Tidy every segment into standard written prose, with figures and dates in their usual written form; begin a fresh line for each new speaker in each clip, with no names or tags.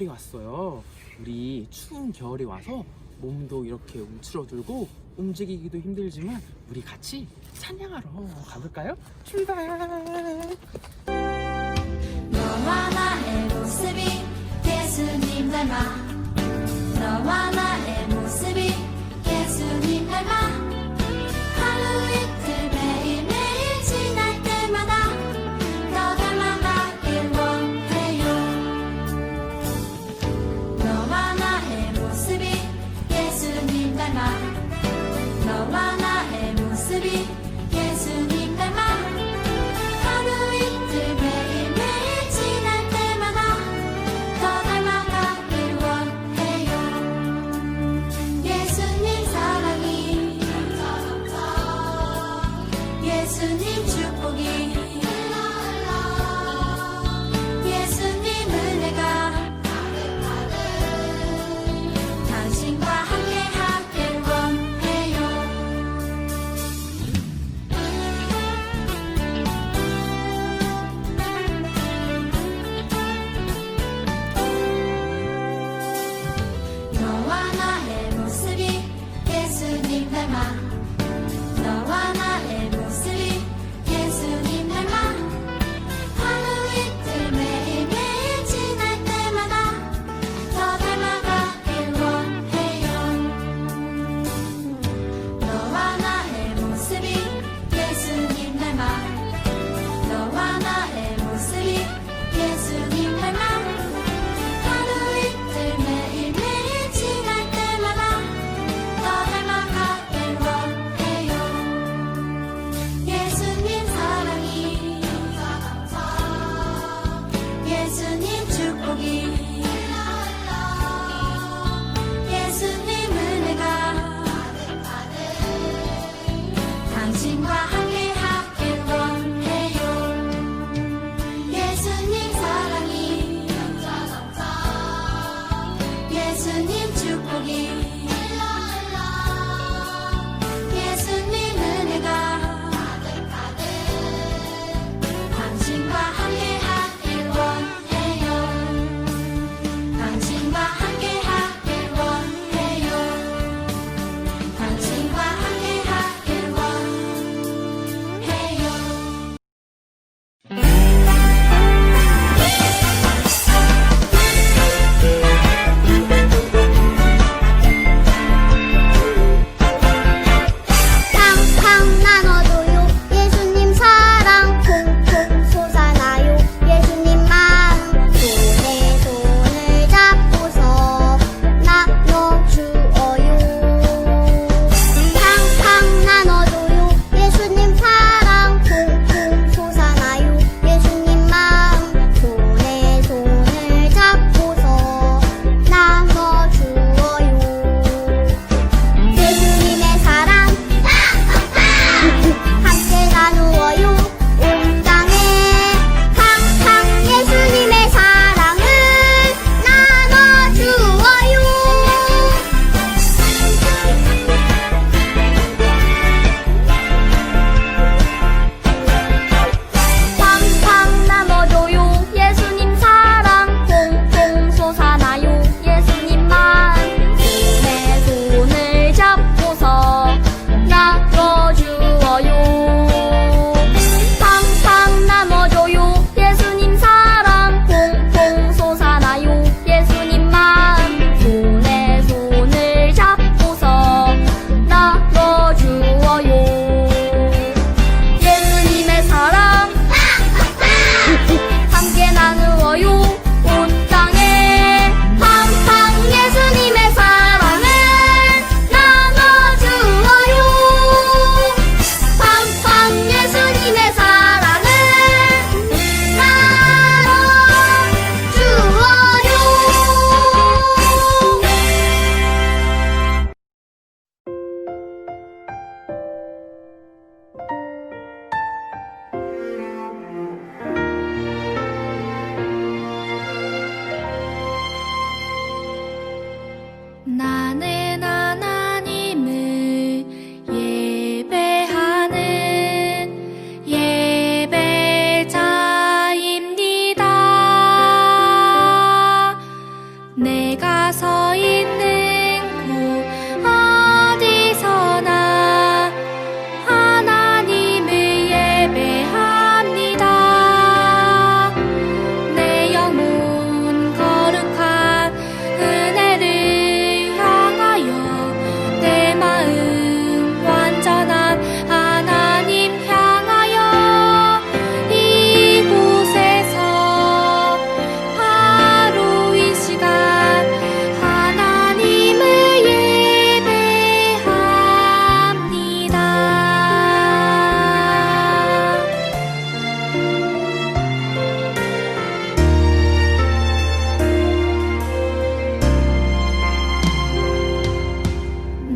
겨울이 왔어요. 우리 추운 겨울이 와서 몸도 이렇게 움츠러들고 움직이기도 힘들지만 우리 같이 찬양하러 가볼까요? 출발!
너와 나의 모습이 예수님 닮아 너와 나의 모습이 예수님 닮아 하루 이틀 매일매일 지날 때마다 더 닮아가길 원해요. 너와 나의 모습이 예수님 닮아 너와 나의 모습이 예수님 닮아 하루 이틀 매일매일 지날 때마다 더 닮아가길 원해요. 예수님 사랑이 예수님 축복이 예수님 은혜가 당신과 함께 하길 원해요. 너와 나의 모습이 예수님 닮아 너와 나의 모습이 예수님 닮아 하루 이틀 매일매일 지날 때마다 더 닮아가길 원해요. 너와 나의 모습이 예수님 닮아 너와 나의 모습이 예수님 닮아 하루 이틀 매일매일 지날 때마다 더 닮아가길 원해요. 예수님 사랑이 예수님 축복이 예수님 은혜가 당신과 함께 하길 원해요. 예수님 사랑이 예수님 축복이 예수님 은혜가 당신과 함께 하길 원해요. 당신과 함께 하길 원해요. 당신과 함께 하길 원해요.
팡팡 나눠줘요 예수님 사랑 콩콩 솟아나요 예수님 마음 손에 손을 잡고서 나눠주어요. 팡팡 나눠줘요 예수님 사랑 콩콩 솟아나요 예수님 마음 손에 손을 잡고서 나눠주어요. 예수님의 사랑 함께 나누어요 온 땅에 팡팡 예수님의 사랑을 나눠주어요. 팡팡 나눠줘요 예수님 사랑 콩콩 솟아나요 예수님 마음 손에 손을 잡고서 나눠주어요. 팡팡 나눠줘요 예수님 사랑 콩콩 솟아나요 예수님 마음 손에 손을 잡고서 나눠주어요. 예수님의 사랑 함께 나누어요 온 땅에 팡팡 예수님의 사랑을 나눠주어요. 팡팡 예수님의 사랑을
나는 하나님을 예배하는 예배자입니다. 내가 서 있는 곳 어디서나 하나님을 예배합니다. 내 영혼 거룩한 은혜를 향하여 내 마음 완전한 하나님 향하여 이곳에서 바로 이 시간 하나님을 예배합니다.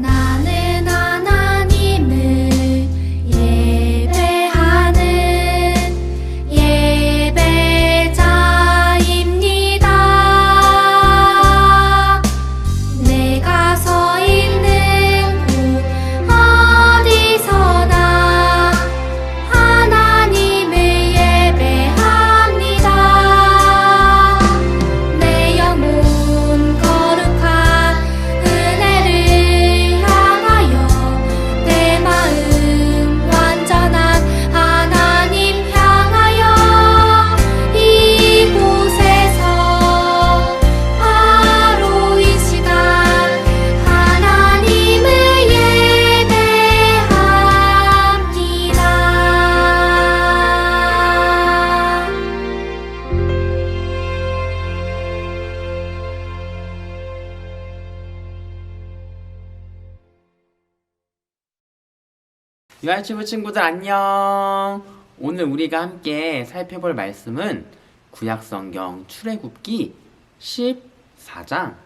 나는 하나님을 예배하는 예배자입니다. 내가 서 있는 곳 어디서나 하나님을 예배합니다. 내 영혼 거룩한 은혜를 향하여 내 마음 완전한 하나님 향하여 이곳에서 바로 이 시간 하나님을 예배합니다.
유아유치부 친구들 안녕. 오늘 우리가 함께 살펴볼 말씀은 구약성경 출애굽기 14장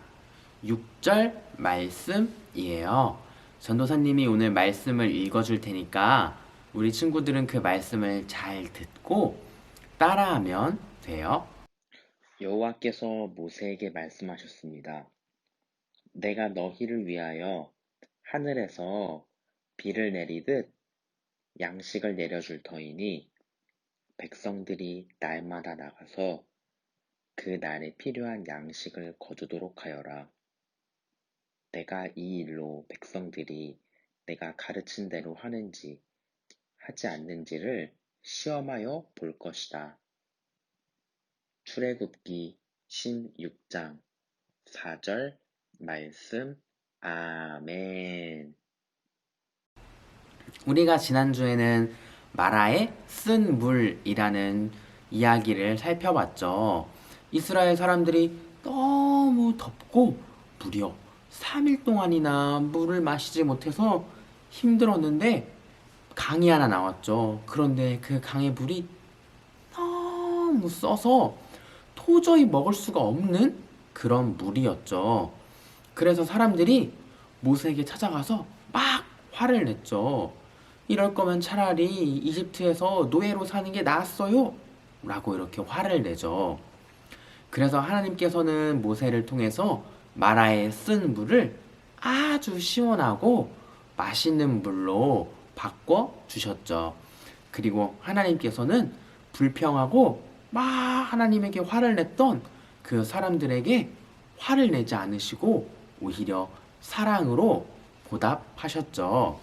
6절 말씀이에요. 전도사님이 오늘 말씀을 읽어줄 테니까 우리 친구들은 그 말씀을 잘 듣고 따라하면 돼요.
여호와께서 모세에게 말씀하셨습니다. 내가 너희를 위하여 하늘에서 비를 내리듯 양식을 내려줄 터이니 백성들이 날마다 나가서 그 날에 필요한 양식을 거두도록 하여라. 내가 이 일로 백성들이 내가 가르친 대로 하는지 하지 않는지를 시험하여 볼 것이다. 출애굽기 16장 4절 말씀. 아멘.
우리가 지난주에는 마라의 쓴 물이라는 이야기를 살펴봤죠. 이스라엘 사람들이 너무 덥고 무려 3일 동안이나 물을 마시지 못해서 힘들었는데 강이 하나 나왔죠. 그런데 그 강의 물이 너무 써서 도저히 먹을 수가 없는 그런 물이었죠. 그래서 사람들이 모세에게 찾아가서 막 화를 냈죠. 이럴 거면 차라리 이집트에서 노예로 사는 게 나았어요 라고 이렇게 화를 내죠. 그래서 하나님께서는 모세를 통해서 마라의 쓴 물을 아주 시원하고 맛있는 물로 바꿔 주셨죠. 그리고 하나님께서는 불평하고 막 하나님에게 화를 냈던 그 사람들에게 화를 내지 않으시고 오히려 사랑으로 보답하셨죠.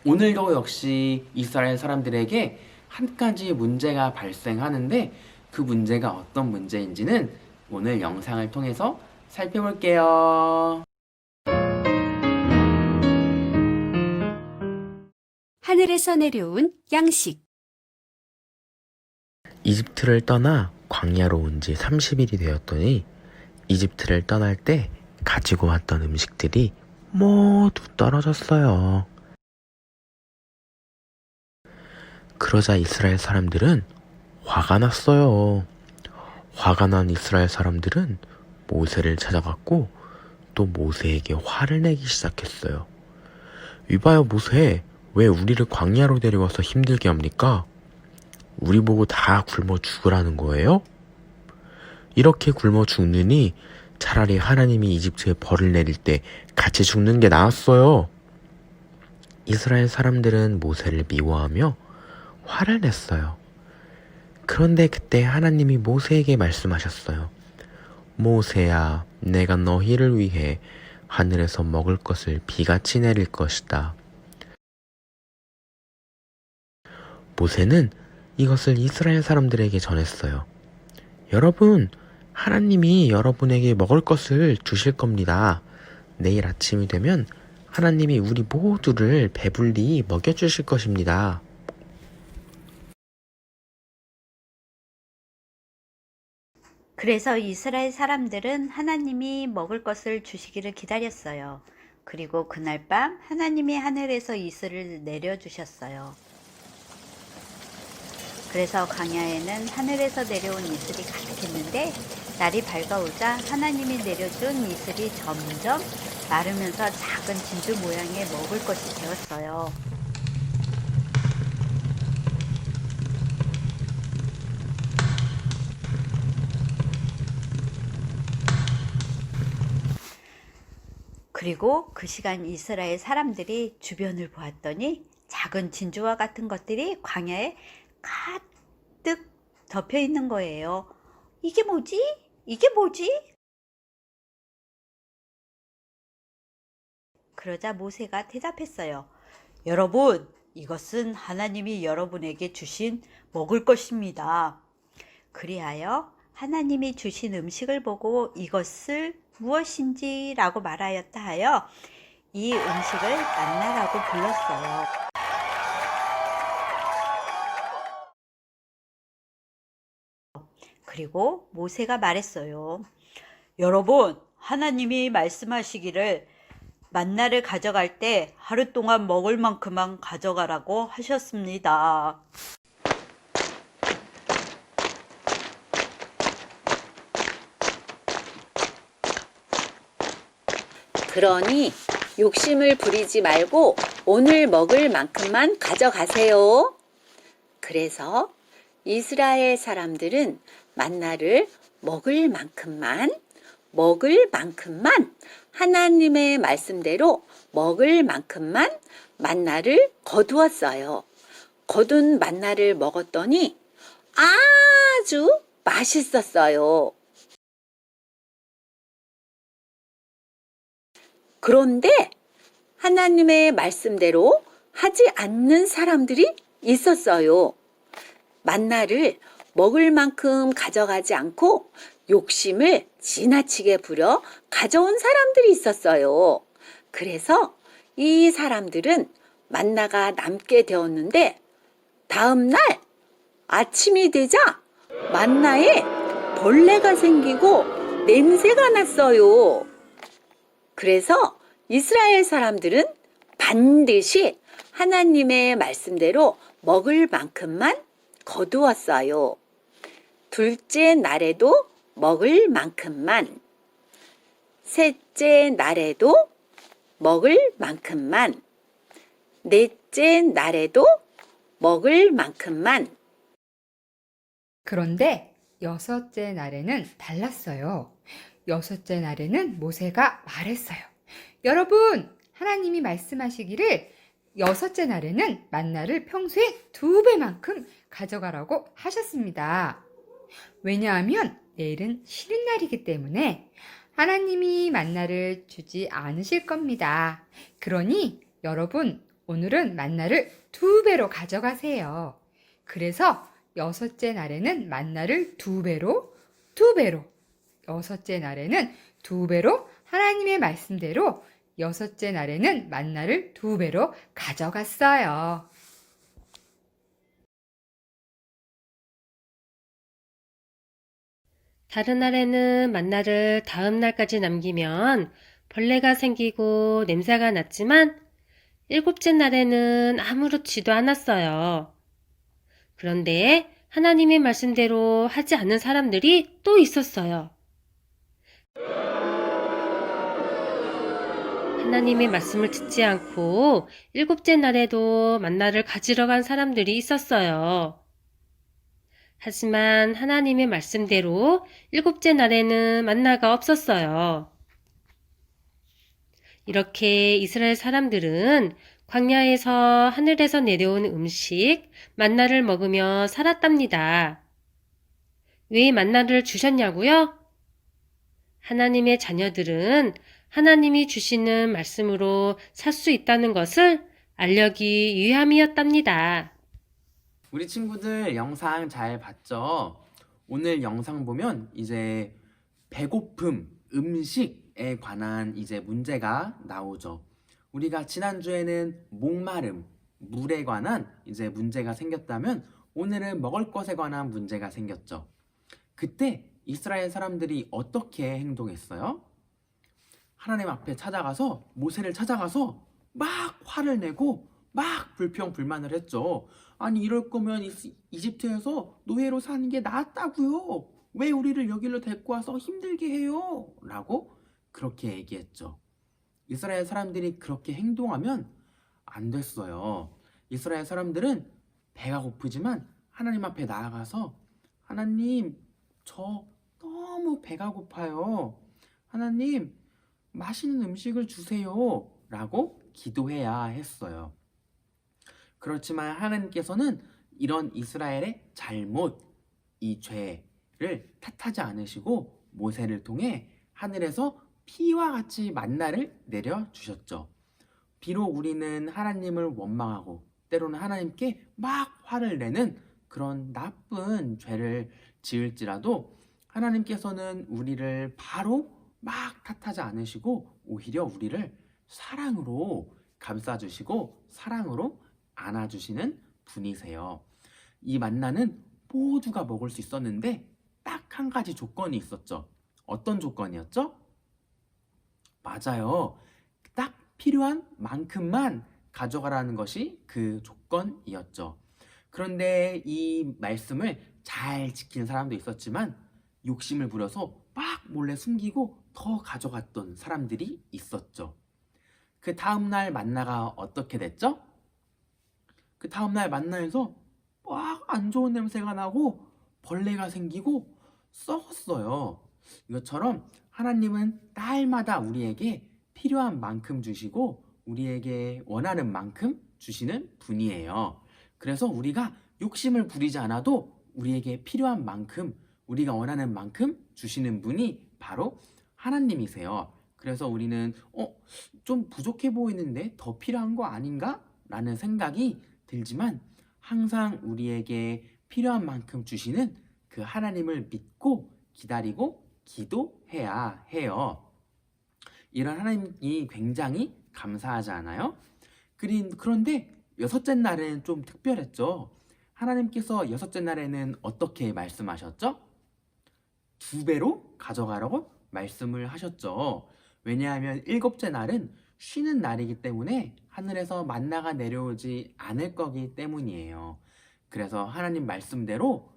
오늘도 역시 이스라엘 사람들에게 한 가지 문제가 발생하는데 그 문제가 어떤 문제인지는 오늘 영상을 통해서 살펴볼게요.
하늘에서 내려온 양식.
이집트를 떠나 광야로 온 지 30일이 되었더니 이집트를 떠날 때 가지고 왔던 음식들이 모두 떨어졌어요. 그러자 이스라엘 사람들은 화가 났어요. 화가 난 이스라엘 사람들은 모세를 찾아갔고 또 모세에게 화를 내기 시작했어요. 이봐요 모세, 왜 우리를 광야로 데려와서 힘들게 합니까? 우리 보고 다 굶어 죽으라는 거예요? 이렇게 굶어 죽느니 차라리 하나님이 이집트에 벌을 내릴 때 같이 죽는 게 나았어요. 이스라엘 사람들은 모세를 미워하며 화를 냈어요. 그런데 그때 하나님이 모세에게 말씀하셨어요. 모세야, 내가 너희를 위해 하늘에서 먹을 것을 비같이 내릴 것이다. 모세는 이것을 이스라엘 사람들에게 전했어요. 여러분, 하나님이 여러분에게 먹을 것을 주실 겁니다. 내일 아침이 되면 하나님이 우리 모두를 배불리 먹여주실 것입니다.
그래서 이스라엘 사람들은 하나님이 먹을 것을 주시기를 기다렸어요. 그리고 그날 밤 하나님이 하늘에서 이슬을 내려주셨어요. 그래서 광야에는 하늘에서 내려온 이슬이 가득했는데 날이 밝아오자 하나님이 내려준 이슬이 점점 마르면서 작은 진주 모양의 먹을 것이 되었어요. 그리고 그 시간 이스라엘 사람들이 주변을 보았더니 작은 진주와 같은 것들이 광야에 가득 덮여 있는 거예요. 이게 뭐지? 이게 뭐지? 그러자 모세가 대답했어요. 여러분, 이것은 하나님이 여러분에게 주신 먹을 것입니다. 그리하여 하나님이 주신 음식을 보고 이것을 무엇인지 라고 말하였다 하여 이 음식을 만나라고 불렀어요. 그리고 모세가 말했어요. 여러분, 하나님이 말씀하시기를 만나를 가져갈 때 하루 동안 먹을 만큼만 가져가라고 하셨습니다.
그러니 욕심을 부리지 말고 오늘 먹을 만큼만 가져가세요. 그래서 이스라엘 사람들은 만나를 먹을 만큼만 하나님의 말씀대로 먹을 만큼만 만나를 거두었어요. 거둔 만나를 먹었더니 아주 맛있었어요. 그런데 하나님의 말씀대로 하지 않는 사람들이 있었어요. 만나를 먹을 만큼 가져가지 않고 욕심을 지나치게 부려 가져온 사람들이 있었어요. 그래서 이 사람들은 만나가 남게 되었는데 다음 날 아침이 되자 만나에 벌레가 생기고 냄새가 났어요. 그래서 이스라엘 사람들은 반드시 하나님의 말씀대로 먹을 만큼만 거두었어요. 둘째 날에도 먹을 만큼만, 셋째 날에도 먹을 만큼만, 넷째 날에도 먹을 만큼만.
그런데 여섯째 날에는 달랐어요. 여섯째 날에는 모세가 말했어요. 여러분, 하나님이 말씀하시기를 여섯째 날에는 만나를 평소에 2배만큼 가져가라고 하셨습니다. 왜냐하면 내일은 쉬는 날이기 때문에 하나님이 만나를 주지 않으실 겁니다. 그러니 여러분, 오늘은 만나를 2배로 가져가세요. 그래서 여섯째 날에는 만나를 2배로 여섯째 날에는 2배로 하나님의 말씀대로 여섯째 날에는 만나를 2배로 가져갔어요.
다른 날에는 만나를 다음 날까지 남기면 벌레가 생기고 냄새가 났지만 7째 날에는 아무렇지도 않았어요. 그런데 하나님의 말씀대로 하지 않는 사람들이 또 있었어요. 하나님의 말씀을 듣지 않고 7째 날에도 만나를 가지러 간 사람들이 있었어요. 하지만 하나님의 말씀대로 7째 날에는 만나가 없었어요. 이렇게 이스라엘 사람들은 광야에서 하늘에서 내려온 음식, 만나를 먹으며 살았답니다. 왜 만나를 주셨냐고요? 하나님의 자녀들은 하나님이 주시는 말씀으로 살 수 있다는 것을 알려기 위함이었답니다.
우리 친구들 영상 잘 봤죠? 오늘 영상 보면 이제 배고픔, 음식에 관한 이제 문제가 나오죠. 우리가 지난주에는 목마름, 물에 관한 이제 문제가 생겼다면 오늘은 먹을 것에 관한 문제가 생겼죠. 그때 이스라엘 사람들이 어떻게 행동했어요? 하나님 앞에 찾아가서 모세를 찾아가서 막 화를 내고 막 불평불만을 했죠. 아니 이럴 거면 이집트에서 노예로 사는 게 낫다고요. 왜 우리를 여기로 데리고 와서 힘들게 해요? 라고 그렇게 얘기했죠. 이스라엘 사람들이 그렇게 행동하면 안 됐어요. 이스라엘 사람들은 배가 고프지만 하나님 앞에 나아가서 하나님 저 너무 배가 고파요. 하나님 맛있는 음식을 주세요. 라고 기도해야 했어요. 그렇지만 하나님께서는 이런 이스라엘의 잘못, 이 죄를 탓하지 않으시고 모세를 통해 하늘에서 피와 같이 만나를 내려주셨죠. 비록 우리는 하나님을 원망하고 때로는 하나님께 막 화를 내는 그런 나쁜 죄를 지을지라도 하나님께서는 우리를 바로 막 탓하지 않으시고 오히려 우리를 사랑으로 감싸주시고 사랑으로 안아주시는 분이세요. 이 만나는 모두가 먹을 수 있었는데 딱 한 가지 조건이 있었죠. 어떤 조건이었죠? 맞아요. 딱 필요한 만큼만 가져가라는 것이 그 조건이었죠. 그런데 이 말씀을 잘 지킨 사람도 있었지만 욕심을 부려서 막 몰래 숨기고 더 가져갔던 사람들이 있었죠. 그 다음날 만나가 어떻게 됐죠? 그 다음날 만나에서 막 안 좋은 냄새가 나고 벌레가 생기고 썩었어요. 이것처럼 하나님은 날마다 우리에게 필요한 만큼 주시고 우리에게 원하는 만큼 주시는 분이에요. 그래서 우리가 욕심을 부리지 않아도 우리에게 필요한 만큼, 우리가 원하는 만큼 주시는 분이 바로 하나님이세요. 그래서 우리는 좀 부족해 보이는데 더 필요한 거 아닌가? 라는 생각이 들지만 항상 우리에게 필요한 만큼 주시는 그 하나님을 믿고 기다리고 기도해야 해요. 이런 하나님이 굉장히 감사하지 않아요? 그런데 여섯째 날은 좀 특별했죠. 하나님께서 여섯째 날에는 어떻게 말씀하셨죠? 2배로 가져가라고 말씀을 하셨죠. 왜냐하면 7째 날은 쉬는 날이기 때문에 하늘에서 만나가 내려오지 않을 거기 때문이에요. 그래서 하나님 말씀대로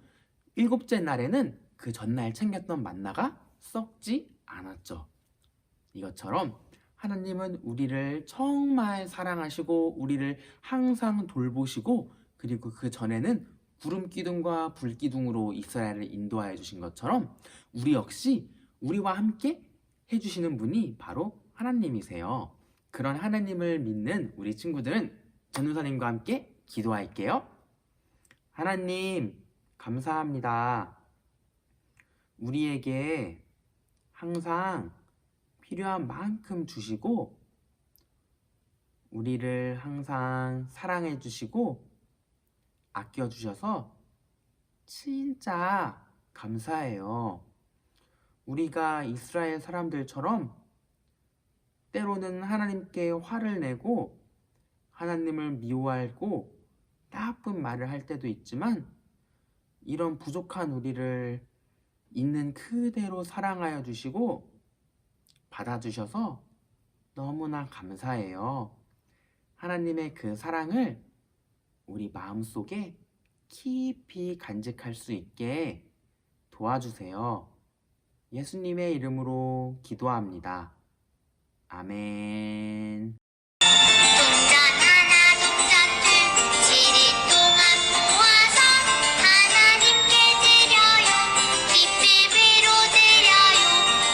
7째 날에는 그 전날 챙겼던 만나가 썩지 않았죠. 이것처럼 하나님은 우리를 정말 사랑하시고 우리를 항상 돌보시고 그리고 그 전에는 구름 기둥과 불 기둥으로 이스라엘을 인도하여 주신 것처럼 우리 역시 우리와 함께 해주시는 분이 바로 하나님이세요. 그런 하나님을 믿는 우리 친구들은 전도사님과 함께 기도할게요. 하나님 감사합니다. 우리에게 항상 필요한 만큼 주시고 우리를 항상 사랑해 주시고 아껴 주셔서 진짜 감사해요. 우리가 이스라엘 사람들처럼 때로는 하나님께 화를 내고 하나님을 미워하고 나쁜 말을 할 때도 있지만 이런 부족한 우리를 있는 그대로 사랑하여 주시고 받아주셔서 너무나 감사해요. 하나님의 그 사랑을 우리 마음속에 깊이 간직할 수 있게 도와주세요. 예수님의 이름으로 기도합니다. 아멘.
동전 하나 동전 둘 7일 동안 모아서 하나님께 드려요. 기쁨으로 드려요.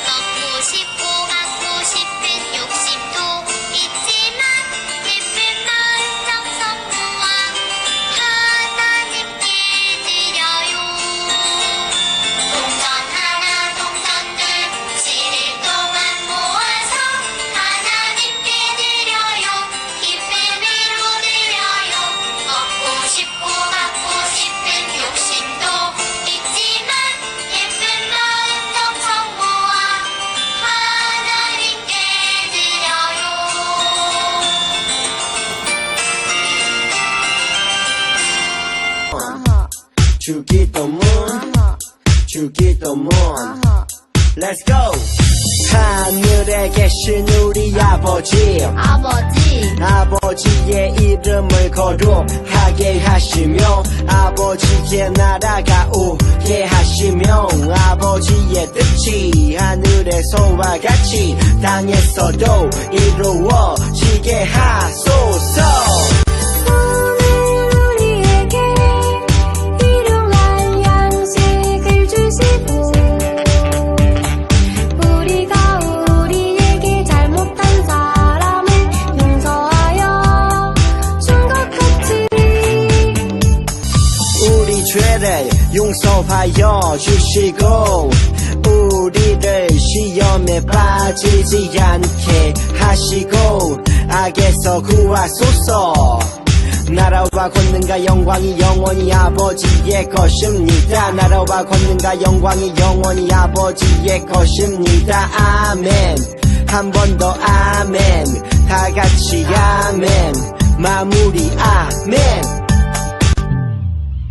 먹고 싶고 갖고 싶은 욕심도 있지만 예쁜 마음 정성 모아 하나님께 드려요. 동전 하나 동전 둘 7일
주기도문 주기도문 Let's go 하늘에 계신 우리 아버지 아버지의 이름을 거룩하게 하시며 아버지의 나라가 오게 하시며 아버지의 뜻이 하늘에서와 같이 땅에서도 이루어지게 하소서
우리에게 일용할 양식을 주시고 우리가 우리에게 잘못한 사람을 용서하여 준 것 같이
우리 죄를 용서하여 주시고 우리를 시험에 빠지지 않게 하시고 악에서 구하소서 나라와 권능과 영광이 영원히 아버지의 것입니다 나라와 권능과 영광이 영원히 아버지의 것입니다 아멘 한 번 더 아멘 다 같이 아멘 마무리 아멘